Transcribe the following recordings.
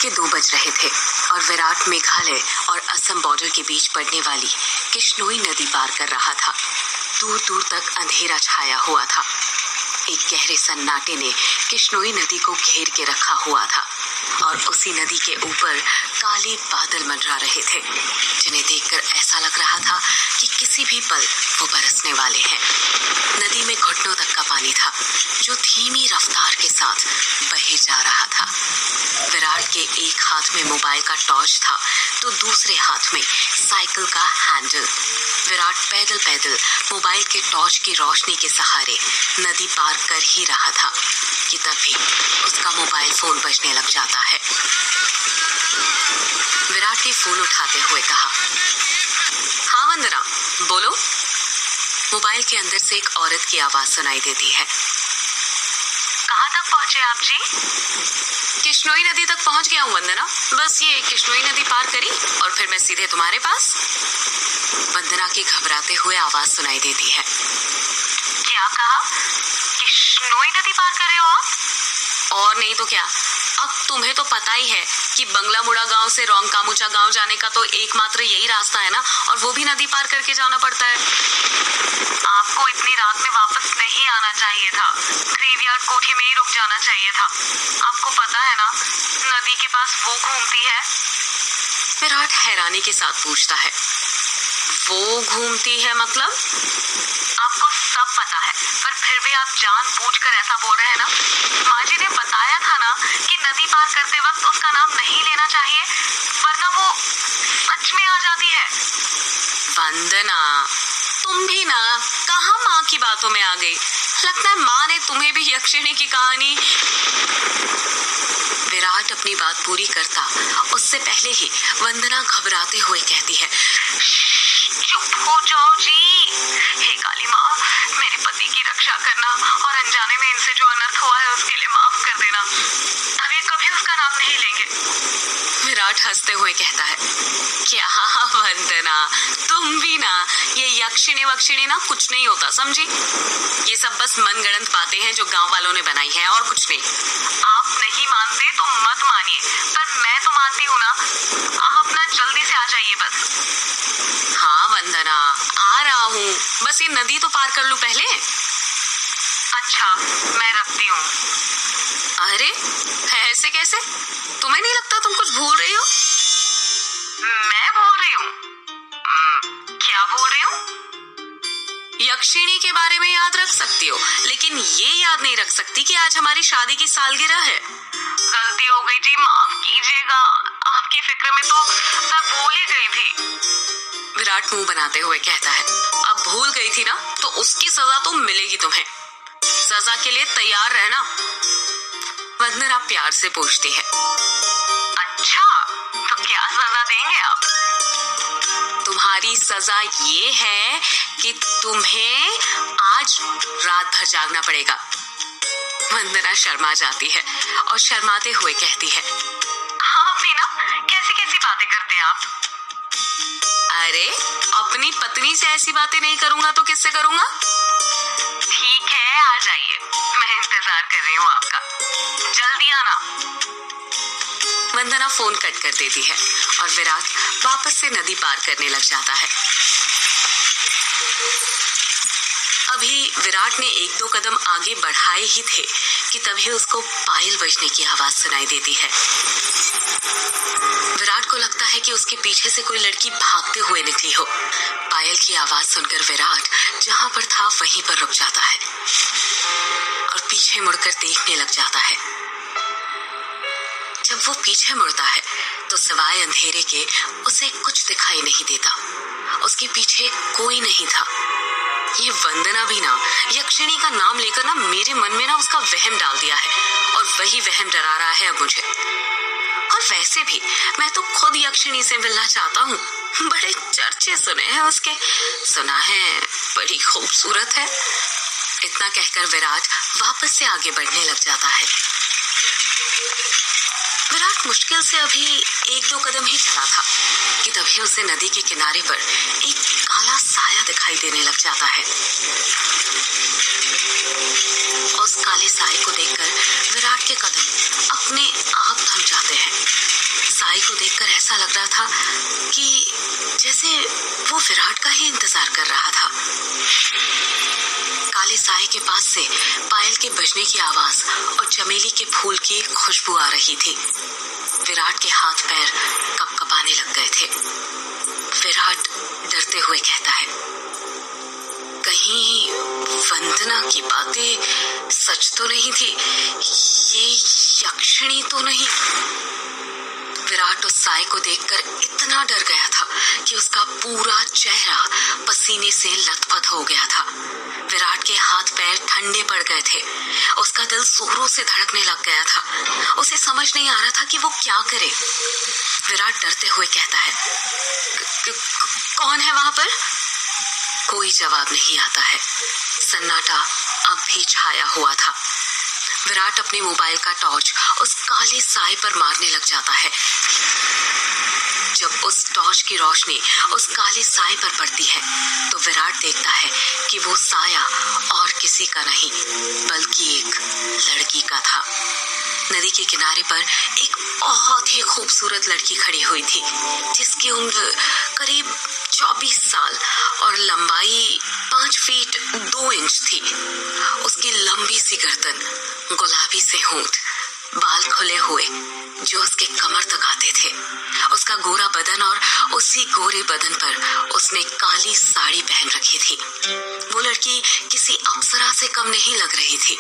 के 2 बज रहे थे और विराट मेघालय और असम बॉर्डर के बीच पड़ने वाली किश्नोई नदी पार कर रहा था। दूर दूर तक अंधेरा छाया हुआ था। एक गहरे सन्नाटे ने किश्नोई नदी को घेर के रखा हुआ था और उसी नदी के ऊपर काले बादल मंडरा रहे थे, जिन्हें देखकर ऐसा लग रहा था कि किसी भी पल वो बरसने वाले हैं। नदी में घुटनों तक का पानी था, जो धीमी रफ्तार के साथ बहे जा रहा था। विराट के एक हाथ में मोबाइल का टॉर्च था तो दूसरे हाथ में साइकिल का हैंडल। विराट पैदल पैदल मोबाइल के टॉर्च की रोशनी के सहारे नदी पार कर ही रहा था कि तभी उसका मोबाइल फोन बजने लग जाता है। विराट ने फोन उठाते हुए कहा, हाँ वंदना, बोलो। मोबाइल के अंदर से एक औरत की आवाज सुनाई देती है। कहाँ तक पहुँचे आप जी? किश्नोई नदी तक पहुंच गया हूँ वंदना, बस ये किश्नोई नदी पार करी और फिर मैं सीधे तुम्हारे पास। वंदना की घबराते हुए आवाज सुनाई देती है। क्या कहा? किश्नोई नदी पार कर रहे हो आप? और नहीं तो क्या, अब तुम्हें तो पता ही है कि बंगला मुड़ा गांव से रोंगकामुचा गांव जाने का तो एकमात्र यही रास्ता है ना, और वो भी नदी पार करके जाना पड़ता है। आपको इतनी रात में वापस नहीं आना चाहिए था, ग्रेवयार्ड कोठी में ही रुक जाना चाहिए था। आपको पता है ना, नदी के पास वो घूमती है। विराट हैरानी के साथ पूछता है, वो घूमती है मतलब? आपको सब पता है, पर फिर भी आप जानबूझकर ऐसा बोल रहे हैं ना। माँ जी ने बताया था ना कि नदी पार करते वक्त उसका नाम नहीं लेना चाहिए, वरना वो सच में आ जाती है। वंदना, तुम भी ना कहाँ माँ की बातों में आ गई। लगता है माँ ने तुम्हें भी यक्षिणी की कहानी। विराट अपनी बात पूरी करता उससे पहले ही वंदना घबराते हुए कहती है, चुप हो जाओ जी। हे काली माँ, मेरे पति की रक्षा करना और अनजाने में इनसे जो अनर्थ हुआ है उसके लिए माफ कर देना। अब ये कभी उसका नाम नहीं लेंगे। विराट हंसते हुए कहता है, क्या वंदना, तुम भी ना, ये यक्षिणी वक्षिणी ना कुछ नहीं होता, समझी? ये सब बस मनगढ़ंत बातें हैं जो गांव वालों ने बनाई हैं, और कुछ नहीं। आप नहीं मानते तो मत मानिए, पर मैं तो मानती हूँ ना। आप अपना जल्दी से आ जाइए बस। हाँ वंदना, आ रहा हूँ, बस ये नदी तो पार कर लूं पहले। अच्छा, मैं रखती हूँ। अरे ऐसे कैसे? तुम्हें नहीं लगता तुम कुछ भूल रही हो? मैं बोल रही हूँ? क्या बोल रही हूँ? यक्षिणी के बारे में याद रख सकती हो, लेकिन ये याद नहीं रख सकती कि आज हमारी शादी की सालगिरह है। गलती हो गई जी, माफ कीजिएगा। आपकी फिक्र में तो मैं भूल ही गई थी। विराट मुंह बनाते हुए कहता है, अब भूल गई थी ना, तो उसकी सजा तो मिलेगी तुम्हें। सजा के लिए तैयार रहना। वंदना प्यार से पूछती है, अच्छा, तो क्या सजा देंगे आप? तुम्हारी सजा ये है कि तुम्हें आज रात भर जागना पड़ेगा। वंदना शर्मा जाती है और शर्माते हुए कहती है, हाँ भी ना, कैसी कैसी बातें करते हैं आप? अरे अपनी पत्नी से ऐसी बातें नहीं करूंगा तो किससे करूंगा? ठीक है, आ जाइए, मैं इंतजार कर रही हूँ आपका। जल्दी आना। वंदना फोन कट कर देती है और विराट वापस से नदी पार करने लग जाता है। अभी विराट ने 1-2 कदम आगे बढ़ाए ही थे कि तभी उसको पायल बजने की आवाज सुनाई देती है। विराट को लगता है कि उसके पीछे से कोई लड़की भागते हुए निकली हो। पायल की आवाज सुनकर विराट जहां पर था वहीं पर रुक जाता है और पीछे मुड़कर देखने लग जाता है। जब वो पीछे मुड़ता है तो सिवाय अंधेरे के उसे कुछ दिखाई नहीं देता। उसके पीछे कोई नहीं था। ये वंदना भी ना यक्षिणी का नाम लेकर ना मेरे मन में ना उसका वहम डाल दिया है, और वही वहम डरा रहा है अब मुझे। और वैसे भी मैं तो खुद यक्षिणी से मिलना चाहता हूँ। बड़े चर्चे सुने हैं उसके, सुना है बड़ी खूबसूरत है। इतना कहकर विराट वापस से आगे बढ़ने लग जाता है। विराट मुश्किल से अभी 1-2 कदम ही चला था कि तभी उसे नदी के किनारे पर एक काला साया दिखाई देने लग जाता है। उस काले साए को देखकर विराट के कदम अपने आप थम जाते हैं। ऐसा लग रहा था कि जैसे वो विराट का ही इंतजार कर रहा था। काले साए के पास से पायल के बजने की आवाज और चमेली के फूल की खुशबू आ रही थी। विराट के हाथ पैर कपकपाने लग गए थे। विराट डरते हुए कहता है, कहीं वंदना की बातें सच तो नहीं थी? ये यक्षिणी तो नहीं? विराट उस साए को देखकर इतना डर गया था कि उसका पूरा चेहरा पसीने से लथपथ हो गया था। विराट के हाथ पैर ठंडे पड़ गए थे। उसका दिल जोरों से धड़कने लग गया था। उसे समझ नहीं आ रहा था कि वो क्या करे। विराट डरते हुए कहता है, कौन है वहां पर? कोई जवाब नहीं आता है। सन्नाटा अब भी छाया हुआ था। विराट अपने मोबाइल का टॉर्च उस काले साए पर मारने लग जाता है। जब उस टॉर्च की रोशनी उस काले साए पर पड़ती है तो विराट देखता है कि वो साया और किसी का नहीं बल्कि एक लड़की का था। नदी के किनारे पर एक बहुत ही खूबसूरत लड़की खड़ी हुई थी, जिसकी उम्र करीब 24 साल और लंबाई 5 फीट 2 इंच थी। उसकी लंबी सी गर्दन, गुलाबी से होंठ, बाल खुले हुए जो उसके कमर तक आते थे, उसका गोरा बदन और उसी गोरे बदन पर उसने काली साड़ी पहन रखी थी। वो लड़की किसी अप्सरा से कम नहीं लग रही थी।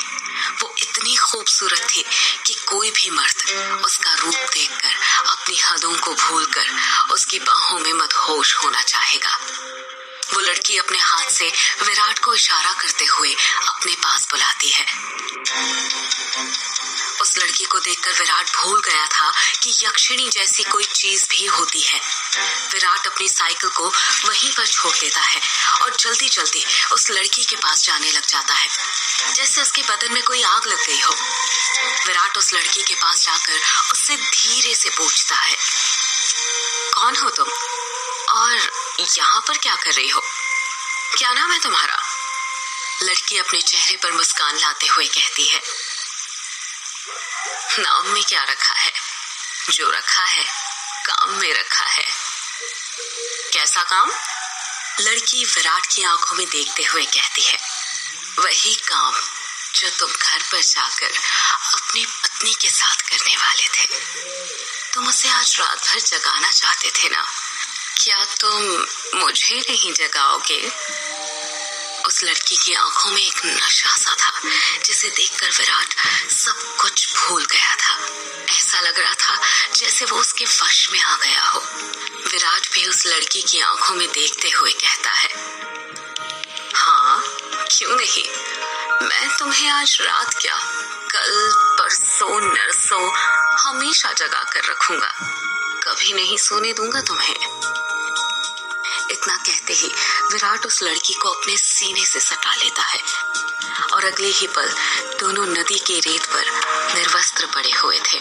वो इतनी खूबसूरत थी कि कोई भी मर्द उसका रूप देखकर अपनी हदों को भूलकर उसकी बाहों में मदहोश होना चाहेगा। वो लड़की अपने हाथ से विराट को इशारा करते हुए अपने पास बुलाती है। उस लड़की को देखकर विराट भूल गया था कि यक्षिणी जैसी कोई चीज भी होती है। विराट अपनी साइकिल को वहीं पर छोड़ देता है और जल्दी जल्दी उस लड़की के पास जाने लग जाता है, जैसे उसके बदन में कोई आग लग गई हो। विराट उस लड़की के पास जाकर उससे धीरे से पूछता है, कौन हो तुम और यहाँ पर क्या कर रही हो? क्या नाम है तुम्हारा? लड़की अपने चेहरे पर मुस्कान लाते हुए कहती है, नाम में क्या रखा है? जो रखा है काम में रखा है। कैसा काम? लड़की विराट की आंखों में देखते हुए कहती है, वही काम जो तुम घर पर जाकर अपनी पत्नी के साथ करने वाले थे। तुम उसे आज रात भर जगाना चाहते थे ना? क्या तुम मुझे नहीं जगाओगे? उस लड़की की आंखों में एक नशा सा था, जिसे देखकर विराट सब कुछ भूल गया था। ऐसा लग रहा था जैसे वो उसके वश में आ गया हो। विराट भी उस लड़की की आंखों में देखते हुए कहता है, हाँ क्यों नहीं, मैं तुम्हें आज रात क्या, कल परसों नरसों हमेशा जगा कर रखूंगा। कभी नहीं सोने दूंगा तुम्हें। इतना कहते ही विराट उस लड़की को अपने सीने से सटा लेता है और अगले ही पल दोनों नदी के रेत पर निर्वस्त्र पड़े हुए थे।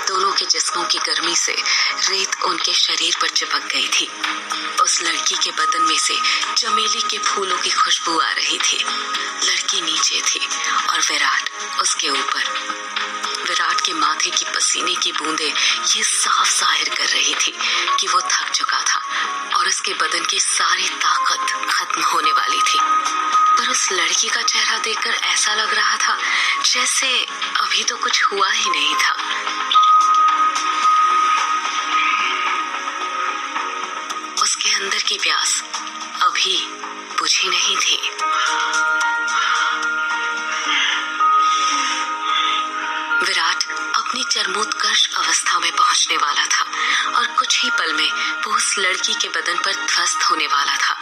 दोनों के जिस्मों की गर्मी से रेत उनके शरीर पर चिपक गई थी। उस लड़की के बदन में से चमेली के फूलों की खुशबू आ रही थी। लड़की नीचे थी और विराट उसके ऊपर। विराट के माथे की पसीने की बूंदें ये साफ जाहिर कर रही थी कि वो थक चुका था और उसके बदन की सारी ताकत खत्म होने वाली थी। पर उस लड़की का चेहरा देखकर ऐसा लग रहा था जैसे अभी तो कुछ हुआ ही नहीं था। उसके अंदर की प्यास अभी बुझी नहीं थी। विराट अपनी चरमोत्कर्ष अवस्था में पहुंचने वाला था और कुछ ही पल में वो उस लड़की के बदन पर ध्वस्त होने वाला था।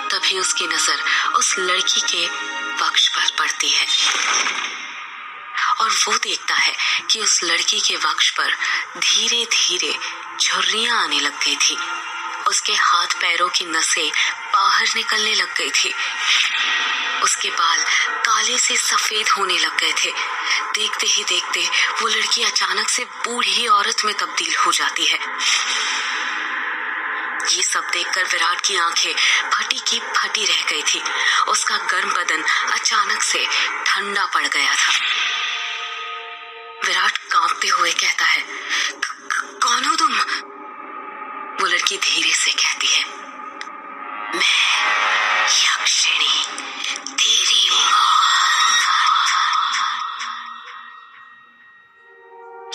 तभी उसकी नजर उस लड़की के वक्ष पर पड़ती है और वो देखता है कि उस लड़की के वक्ष पर धीरे धीरे झुर्रियां आने लग गई थी। उसके हाथ पैरों की नसें बाहर निकलने लग गई थी। उसके बाल काले से सफेद होने लग गए थे। देखते ही देखते वो लड़की अचानक से बूढ़ी औरत में तब्दील हो जाती है। ये सब देखकर विराट की आंखें फटी की फटी रह गई थी। उसका गर्म बदन अचानक से ठंडा पड़ गया था। विराट कांपते हुए कहता है, कौन हो तुम? ही धीरे से कहती है, मैं यक्षिणी तेरी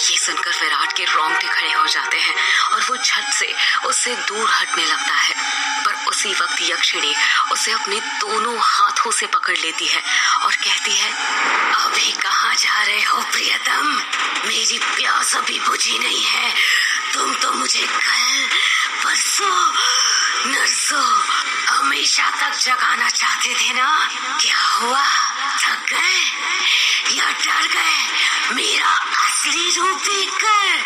ये सुनकर विराट के रोंगटे खड़े हो जाते हैं और वो झट से उससे दूर हटने लगता है। पर उसी वक्त यक्षिणी उसे अपने दोनों हाथों से पकड़ लेती है और कहती है, अभी कहाँ जा रहे हो प्रियतम? मेरी प्यास अभी बुझी नहीं है। तुम तो मुझे कल, परसों, नरसों हमेशा तक जगाना चाहते थे ना? क्या हुआ? थक गए या डर गए मेरा असली रूप देखकर?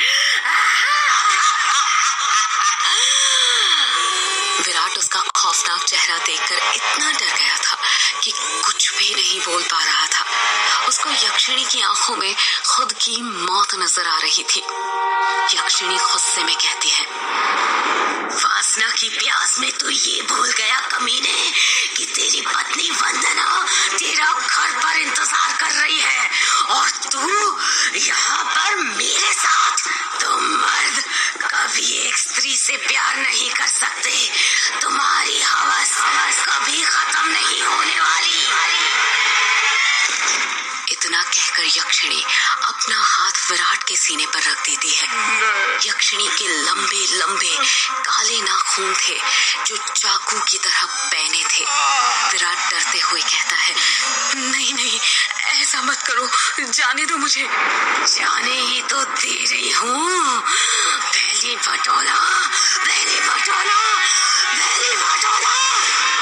विराट उसका खौफनाक चेहरा देखकर इतना डर गया था कि कुछ भी नहीं बोल पा रहा था। उसको यक्षिणी की आंखों में खुद की मौत नजर आ रही थी। यक्षिणी गुस्से में कहती है, वासना की प्यास में तू ये भूल गया कमीने कि तेरी पत्नी वंदना तेरा घर पर इंतजार कर रही है और तू यहाँ पर मेरे साथ। तुम मर्द कभी एक स्त्री से प्यार नहीं कर सकते। तुम्हारी हवस कभी खत्म नहीं होने वाली। इतना कहकर यक्षिणी अपना हाथ विराट के सीने पर रख देती है। यक्षिणी के लंबे लंबे काले नाखून थे जो चाकू की तरह पैने थे। विराट डरते हुए कहता है, नहीं नहीं, ऐसा मत करो, जाने दो मुझे। जाने ही तो दे रही हूँ। पहली बटोला, पहली बटोला, पहली बटोला।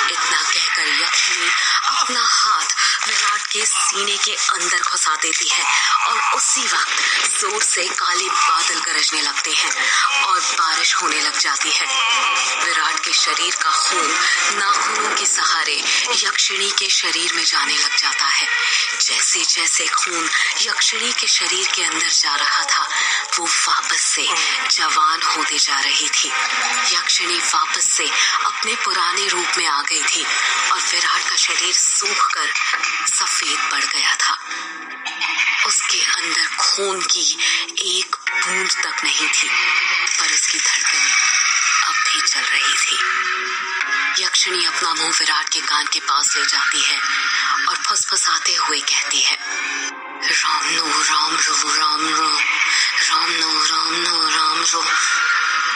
इतना कहकर यक्षिणी अपना हाथ विराट के सीने के अंदर घुसा देती है और उसी वक्त जोर से काले बादल गरजने लगते हैं और बारिश होने लग जाती है। विराट के शरीर का खून नाखूनों के सहारे यक्षिणी के शरीर में जाने लग जाता है। जैसे जैसे खून यक्षिणी के शरीर के अंदर जा रहा था, वो वापस से जवान होते जा रही थी। यक्षिणी वापस से अपने पुराने रूप में आ गई थी और विराट का शरीर सूखकर सफेद पड़ गया था। उसके अंदर खून की एक बूंद तक नहीं थी, पर उसकी धड़कनें अब भी चल रही थी। यक्षिणी अपना मुंह विराट के कान के पास ले जाती है और फुसफुसाते हुए कहती है, राम नो राम रो, राम रो, राम नो राम नो, राम रो।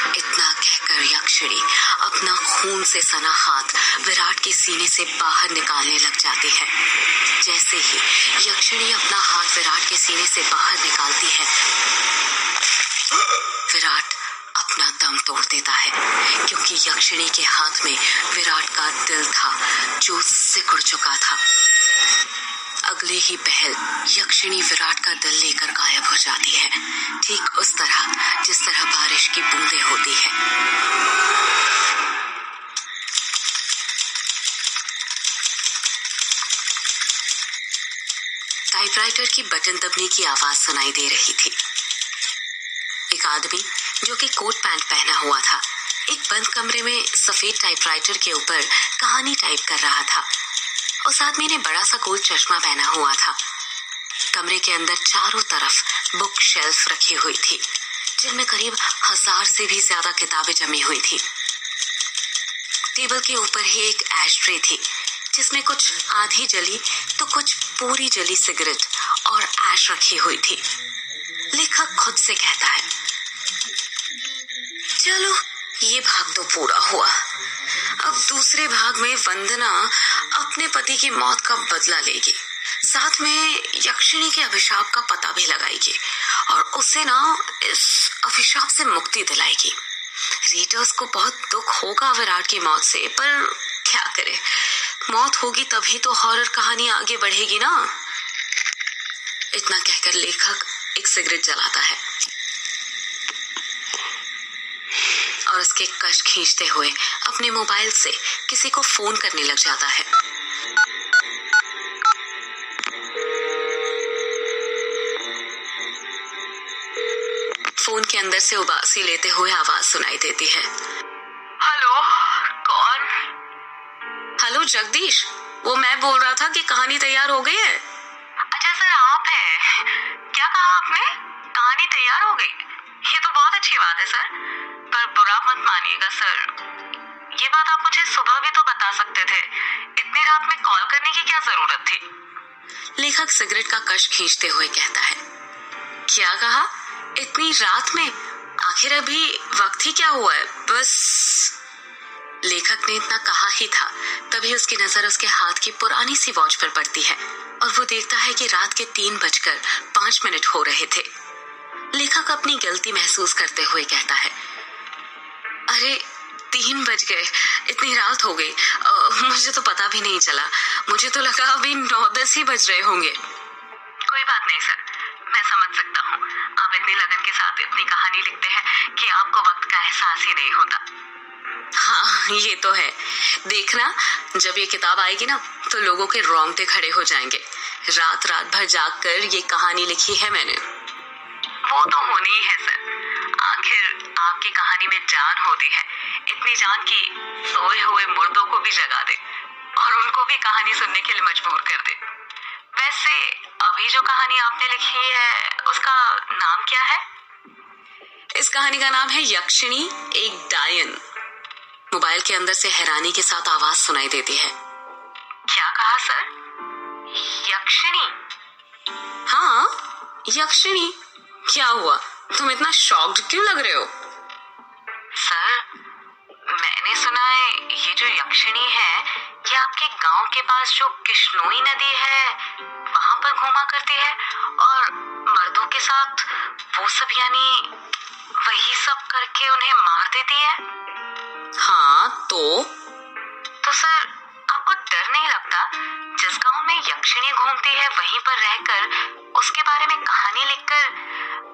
इतना कहकर यक्षिणी अपना खून से सना हाथ विराट के सीने से बाहर निकालने लग जाती है। जैसे ही यक्षिणी अपना हाथ विराट के सीने से बाहर निकालती है, विराट अपना दम तोड़ देता है, क्योंकि यक्षिणी के हाथ में विराट का दिल था जो सिकुड़ चुका था। अगले ही पहल यक्षिणी विराट का दिल लेकर गायब हो जाती है, ठीक उस तरह जिस तरह बारिश की बूंदें होती है। टाइपराइटर की बटन दबने की आवाज सुनाई दे रही थी। एक आदमी जो कि कोट पैंट पहना हुआ था, एक बंद कमरे में सफेद टाइपराइटर के ऊपर कहानी टाइप कर रहा था। उस आदमी ने बड़ा सा गोल चश्मा पहना हुआ था। कमरे के अंदर चारों तरफ बुक शेल्फ रखी हुई थी, जिनमें करीब 1000 से भी ज्यादा किताबें जमी हुई थी। टेबल के ऊपर ही एक एश ट्रे थी, जिसमें कुछ आधी जली तो कुछ पूरी जली सिगरेट और ऐश रखी हुई थी। लेखक खुद से कहता है, चलो ये भाग तो पूरा हुआ। अब दूसरे भाग में वंदना अपने पति की मौत का बदला लेगी, साथ में यक्षिणी के अभिशाप का पता भी लगाएगी और उसे ना इस अभिशाप से मुक्ति दिलाएगी। रीडर्स को बहुत दुख होगा विराट की मौत से, पर क्या करे, मौत होगी तभी तो हॉरर कहानी आगे बढ़ेगी ना। इतना कहकर लेखक एक सिगरेट जलाता है और उसके कश खींचते हुए अपने मोबाइल से किसी को फोन करने लग जाता है। फोन के अंदर से उबासी लेते हुए आवाज सुनाई देती है, हेलो, कौन? हेलो जगदीश, वो मैं बोल रहा था कि कहानी तैयार हो गई है। अच्छा सर, आप है? क्या कहा आपने? कहानी तैयार हो गई? ये तो बहुत अच्छी बात है सर, पर बुरा मत मानिएगा सर। ये बात आप मुझे सुबह भी तो बता सकते थे। इतनी रात में कॉल करने की क्या जरूरत थी? लेखक सिगरेट का कश खींचते हुए कहता है। क्या कहा? इतनी रात में? आखिर अभी वक्त ही क्या हुआ है? बस। लेखक ने इतना कहा ही था, तभी उसकी नजर उसके हाथ की पुरानी सी वॉच पर पड़ती है और वो देखता है कि रात के 3:05 हो रहे थे। लेखक अपनी गलती महसूस करते हुए कहता है, अरे 3 बज गए, इतनी रात हो गई। मुझे तो पता भी नहीं चला। मुझे तो लगा अभी 9-10 ही बज रहे होंगे। कोई बात नहीं सर, मैं समझ सकता हूँ। आप इतनी लगन के साथ इतनी कहानी लिखते हैं कि आपको वक्त का एहसास ही नहीं होता। हाँ, ये तो है। देखना, जब ये किताब आएगी ना तो लोगों के रोंगटे खड़े हो जाएंगे। रात भर जाग कर ये कहानी लिखी है मैंने। वो तो होनी ही है सर, आखिर आपकी कहानी में जान होती है। इतनी जान कि सोए हुए मुर्दों को भी जगा दे और उनको भी कहानी सुनने के लिए मजबूर कर दे। वैसे अभी जो कहानी आपने लिखी है उसका नाम क्या है? इस कहानी का नाम है यक्षिणी एक डायन। मोबाइल के अंदर से हैरानी के साथ आवाज सुनाई देती है। क्या कहा सर? यक्षिणी? हाँ, यक्षिणी। क्या हुआ? तुम इतना शॉक्ड क्यों लग रहे हो? सर, मैंने सुना है ये जो यक्षिणी है ये आपके गांव के पास जो किश्नोई नदी है वहां पर घूमा करती है और मर्दों के साथ वो सब यानी वही सब करके उन्हें मार देती है। हाँ तो सर, आपको डर नहीं लगता जिस गांव में यक्षिणी घूमती है वहीं पर रहकर उसके बारे में कहानी लिखकर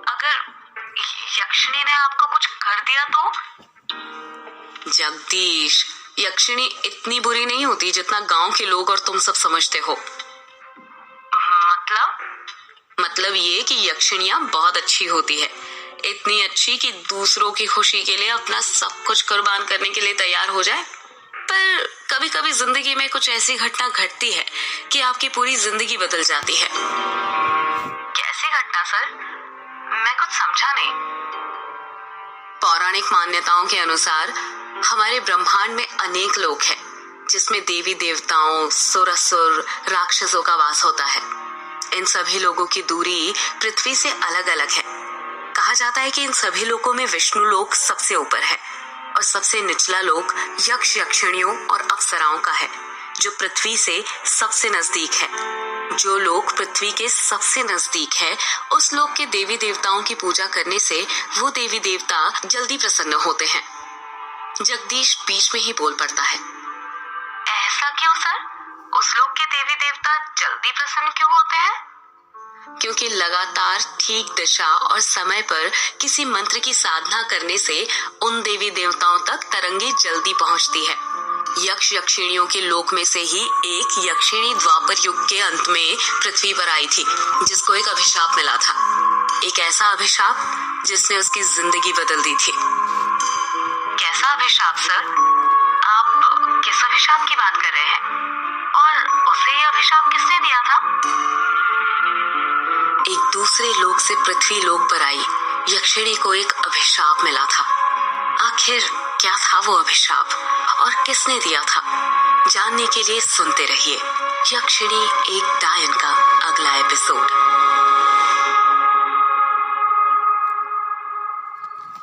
अगर यक्षिणी ने आपको कुछ कर दिया तो? जगदीश, यक्षिणी इतनी बुरी नहीं होती जितना गांव के लोग और तुम सब समझते हो। मतलब ये कि यक्षिणियां बहुत अच्छी होती है, इतनी अच्छी कि दूसरों की खुशी के लिए अपना सब कुछ कुर्बान करने के लिए तैयार हो जाए। पर कभी कभी जिंदगी में कुछ ऐसी घटना घटती है कि आपकी पूरी जिंदगी बदल जाती है। कैसी घटना सर? मैं कुछ समझा नहीं। पौराणिक मान्यताओं के अनुसार हमारे ब्रह्मांड में अनेक लोक हैं, जिसमें देवी देवताओं, सुर असुर, राक्षसों का वास होता है। इन सभी लोगों की दूरी पृथ्वी से अलग अलग है। कहा जाता है कि इन सभी लोकों में विष्णु लोक सबसे ऊपर है और सबसे निचला लोक यक्ष यक्षिणियों और अप्सराओं का है, जो पृथ्वी से सबसे नजदीक है। जो लोक पृथ्वी के सबसे नजदीक है उस लोक के देवी देवताओं की पूजा करने से वो देवी देवता जल्दी प्रसन्न होते हैं। जगदीश बीच में ही बोल पड़ता है। ऐसा क्यों सर? उस लोक के देवी देवता जल्दी प्रसन्न क्यों होते हैं? क्योंकि लगातार ठीक दिशा और समय पर किसी मंत्र की साधना करने से उन देवी देवताओं तक तरंगे जल्दी पहुंचती है। यक्ष यक्षिणियों के लोक में से ही एक यक्षिणी द्वापर युग के अंत में पृथ्वी पर आई थी, जिसको एक अभिशाप मिला था। एक ऐसा अभिशाप जिसने उसकी जिंदगी बदल दी थी। कैसा अभिशाप सर? आप किस अभिशाप की बात कर रहे हैं? और उसे ये अभिशाप किसने दिया था? एक दूसरे लोक से पृथ्वी लोक पर आई यक्षिणी को एक अभिशाप मिला था। आखिर क्या था वो अभिशाप और किसने दिया था? जानने के लिए सुनते रहिए यक्षिणी एक डायन का अगला एपिसोड।